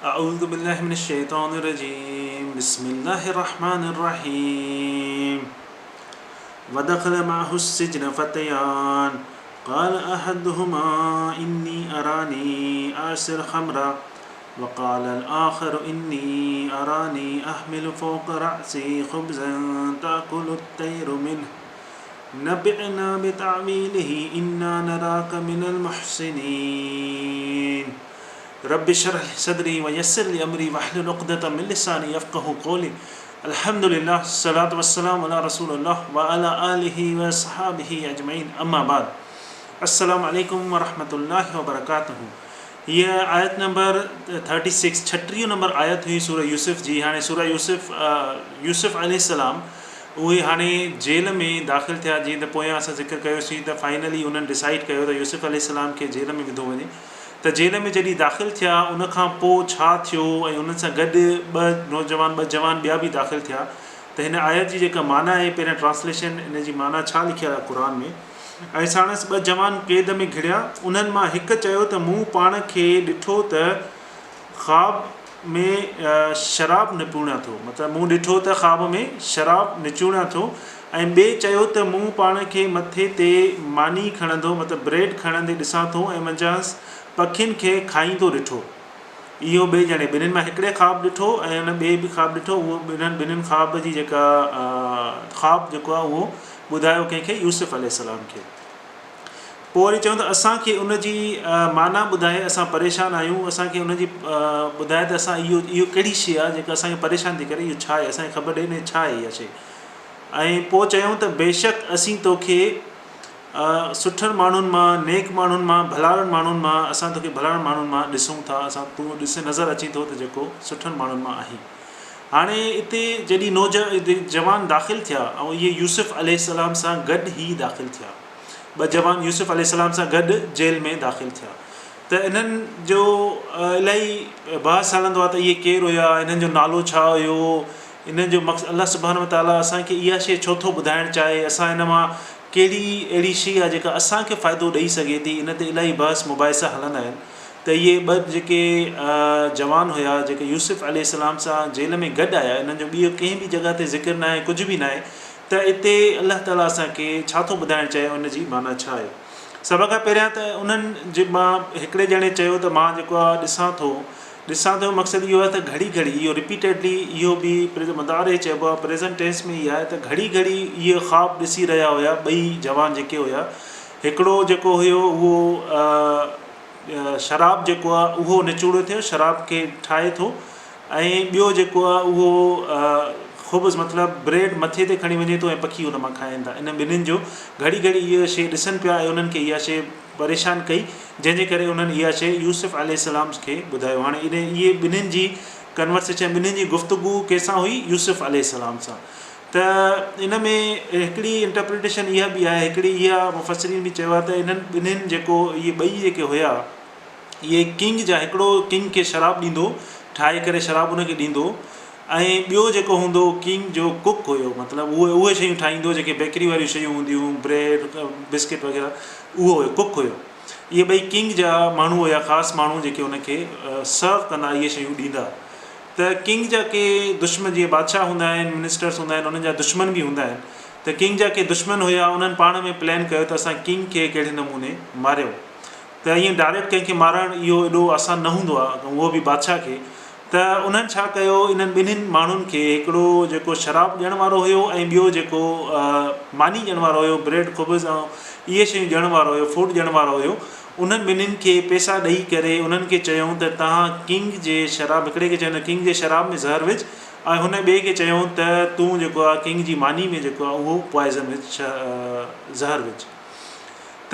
أعوذ بالله من الشيطان الرجيم بسم الله الرحمن الرحيم ودخل معه السجن فتيان قال أحدهما إني أراني آسر خمرا وقال الآخر إني أراني أحمل فوق رأسي خبزا تأكل الطير منه نبئنا بتعويله إنا نراك من المحسنين رب اشرح لي صدري ويسر لي أمري واحلل عقدة من لساني يفقهوا قولي الحمد لله الصلاة والسلام على رسول الله وعلى آله وصحابه أجمعين أما بعد السلام عليكم ورحمة الله وبركاته. ये आयत नंबर 36 36 नंबर आयत हुई सूरह यूसुफ जी. हाणे सूरह यूसुफ अलैहिस्सलाम उहे हाणे जेल में दाख़िल थिया. जीअं त पोयां असां ज़िक्र कयोसीं त फाइनली उन्हनि डिसाइड कयो त यूसुफ अलैहिस्सलाम खे जेल में विधो वञे. त जेल में जॾहिं दाख़िल थिया उन खां पोइ छा थियो ऐं उन्हनि सां गॾु ॿ जवान ॿिया बि दाख़िल थिया. त हिन आयत जी जेका माना आहे, पहिरियों ट्रांसलेशन हिन जी माना छा लिखियलु आहे क़ुर में. ऐं साणसि ॿ जवान क़ैद में घिड़िया. उन्हनि मां हिकु चयो त मूं पाण खे ॾिठो त ख़्वाब में शराब निपूणिया थो, मतिलबु मूं ॾिठो त ख़्वाब में शराब निचूणिया थो. ऐं ॿिए चयो त मूं पाण खे मथे ते मानी खणंदो, मतिलबु ब्रेड खणंदे ॾिसां थो ऐं मंझांसि पखियुनि खे खाईंदो ॾिठो. इहो ॿिए ॼणे ॿिन्हिनि मां हिकिड़े ख़्वाब ॾिठो ऐं हुन ॿिए बि ख़्वाब ॾिठो. उहो ॿिन्हिनि ख़्वाब जी जेका ख़्वाब जेको आहे उहो ॿुधायो कंहिंखे, यूसुफ अलैहिस्सलाम खे. पोइ वरी चयूं त असांखे उनजी माना ॿुधाए, असां परेशान आहियूं, असांखे उनजी ॿुधाए त असां इहो कहिड़ी शइ आहे जेका असांखे परेशान थी करे, इहो छा आहे, असांखे ख़बर ॾे न छा आहे इहा शइ. ऐं पोइ चयूं त बेशक असीं तोखे सुठनि माण्हुनि मां, नेक माण्हुनि मां, भलाड़नि माण्हुनि मां, असां तोखे भलाड़नि माण्हुनि मां ॾिसूं था. असां तूं ॾिसे नज़र अची थो त जेको सुठनि माण्हुनि मां आहीं. हाणे हिते जॾहिं जवान दाख़िल थिया ऐं इहे यूसुफ अलैहिस्सलाम सां गॾु ई दाख़िल थिया, ॿ जवान यूसुफ अलैहिस्सलाम सां गॾु जेल में दाख़िल थिया. त इन्हनि जो इलाही बहस हलंदो आहे त इहे केरु हुया, इन्हनि जो नालो छा हुयो, इन्हनि जो मक़सदु अल्लाह सुब्हानहू व तआला असांखे इहा शइ छो थो ॿुधाइणु चाहे, असां इन मां कहिड़ी अहिड़ी शइ आहे जेका असांखे फ़ाइदो ॾेई सघे थी. इन ते इलाही बहस मुबाहिसा हलंदा आहिनि. त इहे ॿ जेके जवान हुया जेके यूसुफ अलैहिस्सलाम सां जेल में गॾु आया, इन्हनि जो ॿियो कंहिं बि जॻह ते ज़िक्र न आहे, कुझु बि न आहे. त हिते अलाह ताला असांखे छा थो ॿुधाइणु चाहे, उनजी माना छा आहे. सभ खां पहिरियां त उन्हनि जे मां हिकिड़े ॼणे चयो त मां जेको आहे ॾिसां थो, मक़सदु इहो आहे त घड़ी घड़ी इहो रिपीटेडली, इहो बि मदारे चइबो आहे, प्रेज़ेंट टेंस में इहा आहे त घड़ी घड़ी इहे ख़्वाब ॾिसी रहिया हुया ॿई जवान जेके हुया. हिकिड़ो जेको हुयो उहो शराब जेको आहे उहो निचोड़ो थियो, शराब खे ठाहे थो. ऐं ॿियो जेको आहे उहो ख़ुब्ज़ मतिलबु ब्रेड मथे ते खणी वञे थो ऐं पखी हुन मां खाइनि था. इन ॿिन्हिनि जो घड़ी घड़ी इहा शइ ॾिसनि पिया ऐं उन्हनि खे इहा शइ परेशान कई, जंहिंजे करे उन्हनि इहा शइ यूसुफ अलैहिस्सलाम खे ॿुधायो. हाणे इहे ॿिन्हिनि जी कन्वर्सेशन, ॿिन्हिनि जी गुफ़्तगू कंहिंसां हुई, यूसुफ अलैहिस्सलाम सां. त इन में हिकिड़ी इंटरप्रिटेशन इहा बि आहे, हिकिड़ी इहा मुफ़स्सिरीन बि चयो आहे त इन्हनि ॿिन्हिनि जेको इहे ॿई जेके हुया, इहे किंग जा, हिकिड़ो किंग खे शराब ॾींदो, ठाहे करे शराब उनखे ॾींदो. ऐं ॿियो जेको हूंदो किंग जो कुक हुयो, मतिलबु उहे शयूं ठाहींदो जेके बेकरी वारियूं शयूं हूंदियूं, ब्रेड बिस्किट वग़ैरह, उहो हुयो, कुक हुयो. इहे ॿई किंग जा माण्हू हुया, ख़ासि माण्हू जेके उनखे सर्व कंदा, इहे शयूं ॾींदा. त किंग जा के दुश्मन, जीअं बादशाह हूंदा आहिनि, मिनिस्टर्स हूंदा आहिनि, उन्हनि जा दुश्मन बि हूंदा आहिनि. त किंग जा के दुश्मन हुया, उन्हनि पाण में प्लान कयो त असां किंग खे कहिड़े नमूने मारियो. त ईअं डायरेक्ट कंहिंखे मारणु इहो एॾो आसान न हूंदो आहे, उहो बि बादशाह खे. त उन्हनि छा कयो, इन्हनि ॿिन्हिनि माण्हुनि खे, हिकिड़ो जेको शराब ॾियण वारो हुयो ऐं ॿियो जेको मानी ॾियण वारो हुयो, ब्रेड ख़ुब्ज़ ऐं इहे शयूं ॾियण वारो हुयो, फूड ॾियण वारो हुयो, उन्हनि ॿिन्हिनि खे पैसा ॾेई करे उन्हनि खे चयूं त तव्हां किंग जे शराब, हिकिड़े खे चयूं त किंग जे शराब में ज़हर विझ, ऐं हुन ॿिए खे चयूं त तूं जेको आहे किंग जी मानी में जेको आहे उहो पॉइज़न विझ, ज़हर विझ. त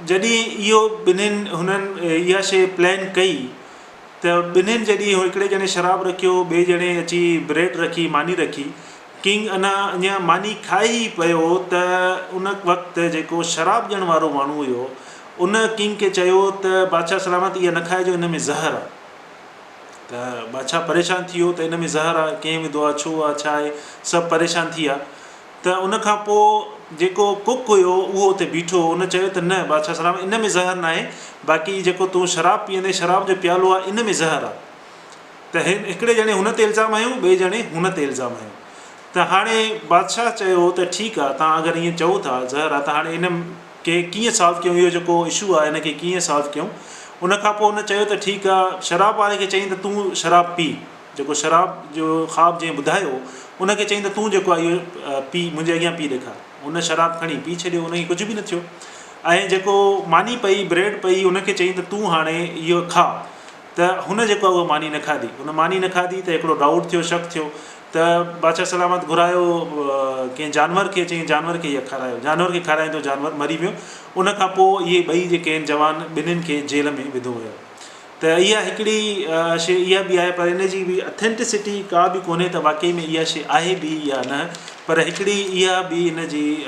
जॾहिं इहो ॿिन्हिनि हुननि इहा शइ प्लान कई, त ॿिन्हिनि जॾहिं हिकिड़े ॼणे शराब रखियो, ॿिए ॼणे अची ब्रेड रखी, मानी रखी, किंग अञा मानी खाए ई पियो त उन वक़्तु जेको शराब ॾियण वारो माण्हू हुयो, उन किंग खे चयो त बादशाह सलामत, इहा न खाइजो, इन में ज़हर आहे. त बादशाह परेशान थी वियो त इन में ज़हर आहे, कंहिं विधो आहे, छो आहे, छा आहे, सभु परेशान थी विया. त उन खां पोइ जेको कुक हुयो उहो उते बीठो, उन चयो त न बादशाह सलाम, इन में ज़हर न आहे, बाक़ी जेको तूं शराब पीअंदे, शराब जो प्यालो आहे, इन में ज़हर आहे. त हिकिड़े ॼणे हुन ते इल्ज़ाम हयो, ॿिए ॼणे हुन ते इल्ज़ाम हयो। त हाणे बादशाह चयो त ठीकु आहे, तव्हां अगरि ईअं चओ था ज़हर आहे, त हाणे इन खे कीअं सॉल्व कयूं, इहो जेको इशू आहे हिन खे कीअं सॉल्व कयूं। उन खां पोइ हुन चयो त ठीकु आहे, शराब वारे खे चईं त तूं शराब पी, जेको शराब जो ख़्वाबु जंहिं ॿुधायो उनखे चईं त तूं जेको आहे इहो पी, मुंहिंजे अॻियां पी ॾेखार। हुन शराब खणी पी छॾियो, हुनखे कुझु बि न थियो। ऐं जेको मानी पई, ब्रेड पई, उनखे चईं त तूं हाणे इहो खा, त हुन जेको आहे उहा मानी न खाधी। हुन मानी न खाधी त हिकिड़ो डाउट थियो, शक थियो, त बादशाह सलामत घुरायो कंहिं जानवर खे, चईं जानवर खे इहा खारायो। जानवर खे खाराईं तो जानवर मरी वियो। उन खां पोइ इहे ॿई जेके आहिनि जवान, ॿिन्हिनि खे जेल में विधो वियो। त इहा हिकिड़ी शइ इहा बि आहे, पर इन जी बि अथेंटिसिटी का बि कोन्हे त वाक़ई में इहा शइ आहे बि या न, पर हिकिड़ी इहा बि इन जी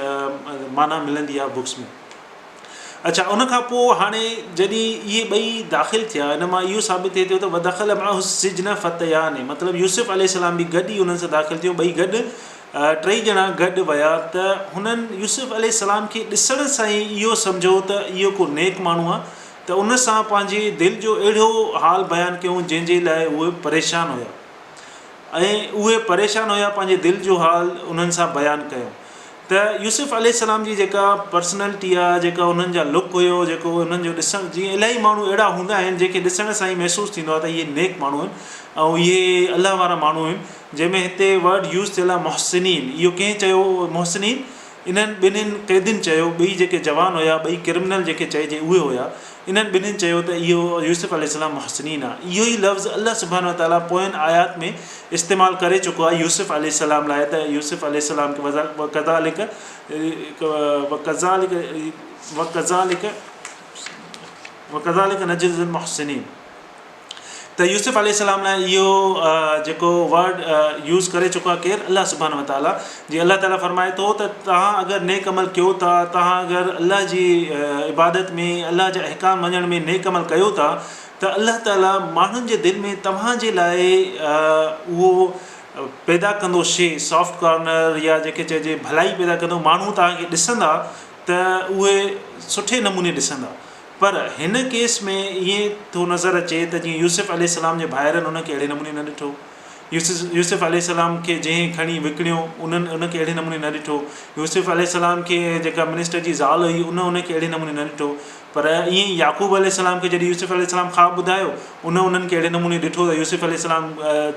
माना मिलंदी आहे बुक्स में। अच्छा, उन खां पोइ हाणे जॾहिं इहे ॿई दाख़िल थिया, इन मां इहो साबित थिए थो त वदख़ल माहु सिजन फ़तयान, मतिलबु यूसुफ अलैहिस्सलाम बि गॾु ई उन्हनि सां दाख़िल थियो, ॿई गॾु, टई ॼणा गॾु विया। त हुननि यूसुफ अलैहिस्सलाम खे ॾिसण सां ई इहो सम्झो त इहो को नेक माण्हू आहे, त उन सां पंहिंजे दिलि जो अहिड़ो हाल बयानु कयूं जंहिंजे लाइ उहे परेशान हुया, ऐं उहे परेशान हुया, पंहिंजे दिलि जो हाल उन्हनि सां बयानु कयूं। त यूसुफ अलैहिस्सलाम जी जेका पर्सनैलिटी आहे, जेका उन्हनि जा लुक हुयो, जेको उन्हनि जो ॾिसणु, जीअं इलाही माण्हू अहिड़ा हूंदा आहिनि जंहिंखे ॾिसण सां ई महसूसु थींदो आहे त इहे नेक माण्हू आहिनि ऐं इहे अलाह वारा माण्हू आहिनि। जंहिंमें हिते वर्ड यूज़ थियल आहे मुहसिनीन, इहो कंहिं चयो मुहसिनीन? इन्हनि ॿिन्हिनि क़ैदियुनि चयो, ॿई जेके जवान हुया, ॿई क्रिमिनल जेके चइजे उहे हुया, इन्हनि ॿिन्हिनि चयो त इहो यूसुफ अलैहिस्सलाम मुहसिनीन आहे। इहो ई लफ़्ज़ अल्लाह सुब्हानहू व तआला पोयनि आयात में इस्तेमालु करे चुको आहे यूसुफ अलैहिस्सलाम लाइ, त यूसुफ अलैहिस्सलाम खे वकज़ालिक नजिज़िल मुहसिनीन। त यूसुफ अलैहिस्सलाम लाइ इहो जेको वर्ड यूज़ करे चुको आहे केरु? अल्लाह सुब्हानहू व तआला। जीअं अल्लाह ताला फरमाए थो त तव्हां अगरि नेक अमल कयो था, तव्हां अगरि अल्लाह जी इबादत में, अल्लाह जा अहकाम मञण में नेक अमल कयो था, त अल्लाह ताला माण्हुनि जे दिलि में तव्हांजे लाइ उहो पैदा कंदो शइ, सॉफ्ट कॉर्नर या जेके चइजे भलाई पैदा कंदो। माण्हू तव्हांखे ॾिसंदा त उहे सुठे नमूने ॾिसंदा। पर हिन केस में ईअं थो नज़र अचे त जीअं यूसुफ अलैहिस्सलाम जे भाइरनि उनखे अहिड़े नमूने न ॾिठो, यूसुफ अलैहिस्सलाम खे जंहिं खणी विकिणियो उन्हनि उनखे अहिड़े नमूने न ॾिठो, यूसुफ अलैहिस्सलाम खे जेका मिनिस्टर जी ज़ाल हुई उनखे अहिड़े नमूने न ॾिठो। पर ईअं ई याक़ूब अलैहिस्सलाम खे जॾहिं यूसुफ अलैहिस्सलाम ख़्वाबु ॿुधायो, उन्हनि खे अहिड़े नमूने ॾिठो त यूसुफ अलैहिस्सलाम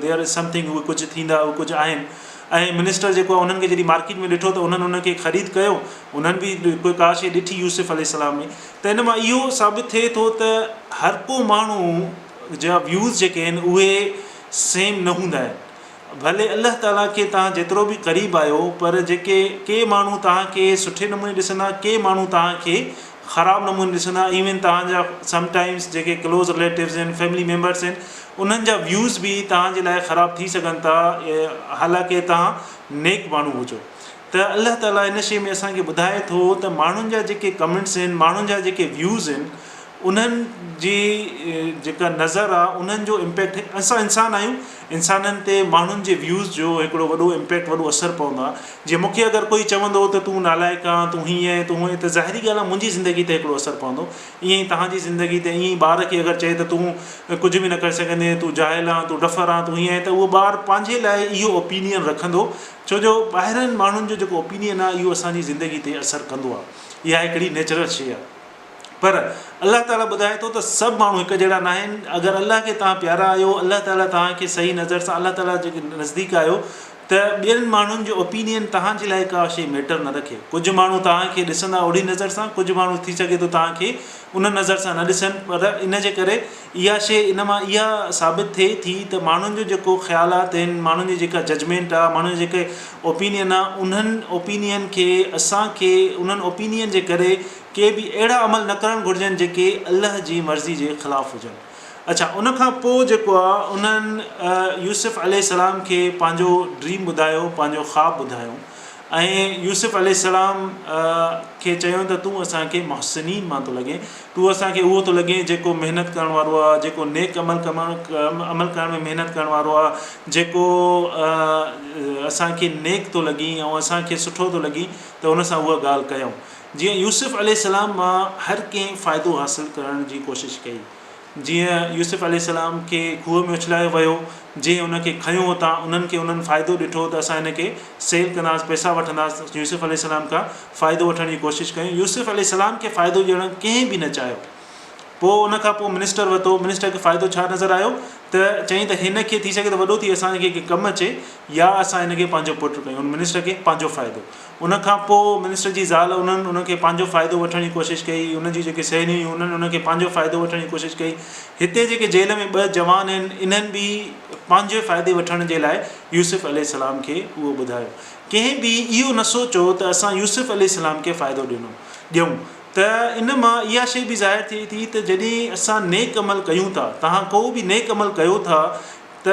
देयर इज़ समथिंग, उहे कुझु थींदा, उहे कुझु आहिनि। ऐं मिनिस्टर जेको आहे उन्हनि खे जॾहिं मार्केट में ॾिठो त उन्हनि उनखे ख़रीद कयो, उन्हनि बि कोई का शइ ॾिठी यूसुफ अलैहिस्सलाम में। त हिन मां इहो साबित थिए थो त हर को माण्हू जा व्यूज़ जेके आहिनि उहे सेम न हूंदा आहिनि। भले अल्लाह ताला खे तव्हां जेतिरो बि क़रीब आहियो, पर जेके के माण्हू तव्हांखे सुठे नमूने ॾिसंदा, के माण्हू तव्हांखे ख़राबु नमूने ॾिसंदा। इवन तव्हांजा समटाइम्स जेके क्लोज़ रिलेटिव्स आहिनि, फैमिली मेम्बर्स आहिनि, उन्हनि जा व्यूज़ बि तव्हांजे लाइ ख़राबु थी सघनि था, हालांकि तव्हां नेक माण्हू हुजो। त अल्लाह ताला हिन शइ में असांखे ॿुधाए थो त माण्हुनि जा जेके कमेंट्स आहिनि, माण्हुनि जा जेके व्यूज़ आहिनि, उन्हनि जी जेका नज़र आहे उन्हनि जो इम्पैक्ट, असां इंसान आहियूं, इंसाननि ते माण्हुनि जे व्यूज़ जो हिकिड़ो वॾो इम्पैक्ट, वॾो असरु पवंदो आहे। जीअं मूंखे अगरि कोई चवंदो त तूं नालाइक आहे, तूं हीअं तूं हूअं, त ज़ाहिरी ॻाल्हि आहे मुंहिंजी ज़िंदगी ते हिकिड़ो असरु पवंदो। ईअं ई तव्हांजी ज़िंदगी ते, ईअं ई ॿार खे अगरि चए त तूं कुझु बि न करे सघंदे, तूं जाहिल आहे, तूं डफ़र आहे, तूं हीअं आहे, त उहो ॿारु पंहिंजे लाइ इहो ओपिनियन रखंदो, छो जो ॿाहिरनि माण्हुनि जो जेको ओपिनियन आहे इहो असांजी ज़िंदगी ते असरु कंदो आहे। इहा हिकिड़ी नेचुरल शइ आहे। पर अल्लाह ताला ॿुधाए थो त सभु माण्हू हिकु जहिड़ा न आहिनि। अगरि अल्लाह खे तव्हां प्यारा आहियो, अल्लाह ताला तव्हांखे सही नज़र सां, अल्लाह ताला जेके नज़दीक आहियो, त ॿियनि माण्हुनि जो ओपिनियन तव्हांजे लाइ का शइ मैटर न रखे। कुझु माण्हू तव्हांखे ॾिसंदा ओड़ी नज़र सां, कुझु माण्हू थी सघे थो तव्हांखे उन नज़र सां न ॾिसनि। पर इन जे करे इहा शइ, इन मां इहा साबित थिए थी त माण्हुनि जो जेको ख़्यालात आहिनि, माण्हुनि जी जेका जजमेंट आहे, माण्हुनि जो जेके ओपिनियन आहे, उन्हनि ओपिनियन खे असांखे, उन्हनि ओपिनियन जे करे के बि अहिड़ा अमल न करणु घुरिजनि जेके अल्लाह जी मर्ज़ी जे ख़िलाफ़ु हुजनि। अच्छा, उन खां पोइ जेको आहे उन्हनि यूसुफ अलैहिस्सलाम खे पंहिंजो ड्रीम ॿुधायो, पंहिंजो ख़्वाबु ॿुधायो, ऐं यूसुफ अलैहिस्सलाम खे चयो त तूं असांखे मुहसिनीन मां थो लॻे, तूं असांखे उहो थो लॻे जेको महिनत करण वारो आहे, जेको नेक अमल करण में महिनत करण वारो आहे, जेको असांखे नेक थो लॻी ऐं असांखे सुठो थो लॻी, त हुन सां उहा ॻाल्हि कयूं। जीअं यूसुफ अलैहिस्सलाम मां हर कंहिं फ़ाइदो हासिलु करण जी कोशिशि कई, जीअं यूसुफ अलैहिस्सलाम खे खूह में उछलायो वियो, जीअं उनखे खयूं हुतां, उन्हनि खे उन्हनि फ़ाइदो ॾिठो त असां हिनखे सेल कंदासीं, पैसा वठंदासीं, यूसुफ अलैहिस्सलाम खां फ़ाइदो वठण जी कोशिशि कयूं। यूसुफ अलैहिस्सलाम खे फ़ाइदो ॾियणु कंहिं बि न चाहियो। पोइ उन खां पोइ मिनिस्टर वरितो, मिनिस्टर खे फ़ाइदो छा नज़र आयो त चई त हिन खे थी सघे त वॾो थी असांखे कमु अचे या असां हिनखे पंहिंजो पुटु कयूं। उन मिनिस्टर खे पंहिंजो फ़ाइदो। उन खां पोइ मिनिस्टर जी ज़ाल उन्हनि उनखे पंहिंजो फ़ाइदो वठण जी कोशिशि कई, उनजी जेके सहेलियूं हुयूं उन्हनि उनखे पंहिंजो फ़ाइदो वठण जी कोशिशि कई। हिते जेके जेल में 2 जवान आहिनि, इन्हनि बि पंहिंजे फ़ाइदे वठण जे लाइ यूसुफ अलैहिस्सलाम खे उहो ॿुधायो। कंहिं बि इहो न सोचो त असां यूसुफ अलैहिस्सलाम खे फ़ाइदो ॾियूं। त इन मां इहा शइ बि ज़ाहिर थिए थी त जॾहिं असां नेक अमल कयूं था, तव्हां को बि नेक अमल कयो था, त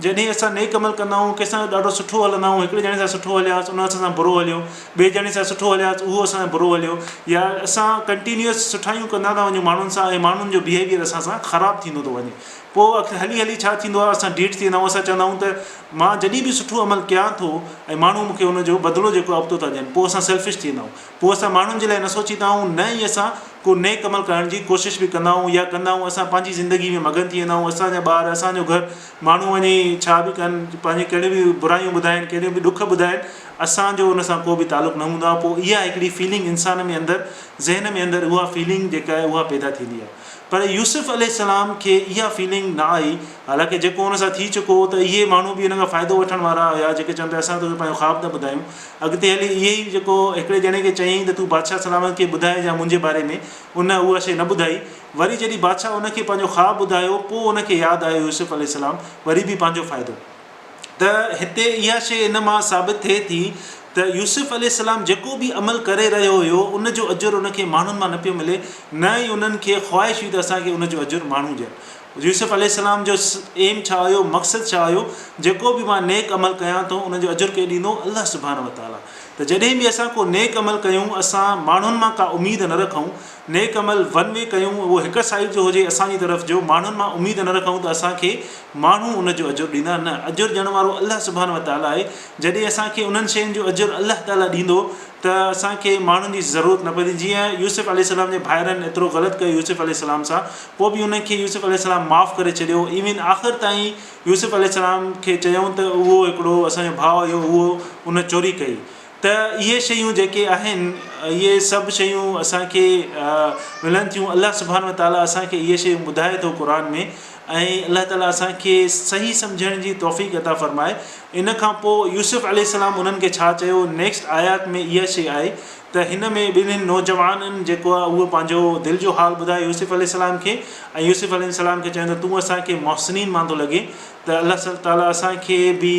जॾहिं असां नेक अमल कंदा आहियूं, कंहिंसां ॾाढो सुठो हलंदा आहियूं, हिकिड़े ॼणे सां सुठो हलियासीं उन सां बुरो हलियो, ॿिए ॼणे सां सुठो हलियासीं उहो असां बुरो हलियो, या असां कंटिन्यूअस सुठाइयूं कंदा था वञूं माण्हुनि सां ऐं माण्हुनि जो बिहेवियर असां सां ख़राबु थींदो थो वञे, पोइ हली हली छा थींदो आहे, असां डीठ थी वेंदा आहियूं। असां चवंदा आहियूं त मां जॾहिं बि सुठो अमल कयां थो ऐं माण्हू मूंखे उनजो बदिलो जेको हफ़्तो था ॾियनि, पोइ असां सेल्फिश थी वेंदा आहियूं। पोइ असां माण्हुनि जे लाइ न सोचींदा आहियूं, न ई असां को नेक अमल करण जी कोशिशि बि कंदा आहियूं, या कंदा आहियूं असां पंहिंजी ज़िंदगी में मगन थी वेंदा आहियूं। असांजा ॿार, असांजो घर, माण्हू वञी छा बि कनि, पंहिंजी कहिड़ियूं बि बुराइयूं ॿुधाइनि, कहिड़ियूं बि ॾुख ॿुधाइनि, असांजो उन सां को बि तालुक़ु न हूंदो आहे। पोइ इहा हिकिड़ी फीलिंग इंसान में अंदरि, ज़हन में अंदरि उहा फीलिंग जेका आहे उहा पैदा थींदी आहे। पर यूसुफ अलैहिस्सलाम खे इहा फीलिंग न आई। हालांकि जेको हुन सां थी चुको त इहे माण्हू बि हिन खां फ़ाइदो वठण वारा हुया, जेके चवनि पिया असां तोखे पंहिंजो ख़्वाबु न ॿुधायूं। अॻिते हली इहे ई जेको हिकिड़े ॼणे खे चयईं त तूं बादशाह सलामत खे ॿुधाइजां मुंहिंजे बारे में, उन उहा शइ न ॿुधाई। वरी जॾहिं बादशाह उनखे पंहिंजो ख़्वाबु ॿुधायो, पोइ उनखे यादि आयो यूसुफ अलैहिस्सलाम, वरी बि पंहिंजो फ़ाइदो। त हिते इहा शइ इन मां साबित थिए थी त यूसुफ अलैहिस्सलाम जेको बि अमल करे रहियो हुयो, उनजो अजुरु उनखे माण्हुनि मां न पियो मिले, न ई उन्हनि खे ख़्वाहिश हुई त असांखे उनजो अजुरु माण्हू ॾियनि। यूसुफ अलैहिस्सलाम जो एम छा हुयो, मक़सदु छा हुयो, जेको बि मां नेक अमल कयां थो उनजो अजुरु केरु ॾींदो, अल्लाह सुभाणे व ताला। त जॾहिं बि असां को नेक अमल कयूं, असां माण्हुनि मां का उमेद न रखूं, नेक अमल वन वे कयूं, उहो हिकु साइड जो हुजे असांजी तरफ़ जो, माण्हुनि मां उमेद न रखूं त असांखे माण्हू उनजो अजुरु ॾींदा। न, अजुरु ॾियण वारो अल्लाह सुभाणे व ताला आहे। जॾहिं असांखे उन्हनि शयुनि जो अजुरु अल्लाह ताला ॾींदो त असांखे माण्हुनि जी ज़रूरत न पवंदी। जीअं यूसुफ अलैहिस्सलाम जे भाइरनि एतिरो ग़लति कयो यूसुफ अलैहिस्सलाम सां, पोइ बि उनखे यूसुफ अलैहिस्सलाम माफ़ु करे छॾियो। इवन आख़िर ताईं यूसुफ अलैहिस्सलाम खे चयूं त उहो हिकिड़ो असांजो भाउ हुयो, उहो उन चोरी कई। त इहे शयूं जेके आहिनि, इहे सभु शयूं असांखे मिलनि थियूं। अल्लाह सुभाणे व ताला असांखे इहे शयूं ॿुधाए थो क़ुर में, ऐं अल्लाह ताला असांखे सही सम्झण जी तौफ़ीक़ अता फ़रमाए। इन खां पोइ यूसुफ अलैहिस्सलाम उन्हनि खे छा चयो, नेक्स्ट आयात में इहा शइ आहे त हिन में ॿिन्हिनि नौजवाननि जेको आहे उहो पंहिंजो दिलि जो हाल ॿुधाए यूसुफ अलैहिस्सलाम खे, ऐं यूसुफ अलैहिस्सलाम खे चवनि त तूं असांखे मोहसिनीन मां थो लॻे। त अल्लाह ताला असांखे बि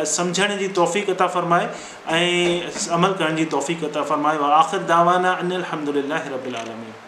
सम्झण जी तौफ़ीक़ अता फ़रमाए ऐं अमल करण जी तौफ़ीक़ अता फ़रमाए। व आख़िर दावाना अनिल हम्दुलिल्लाहि रब्बिल आलमीन।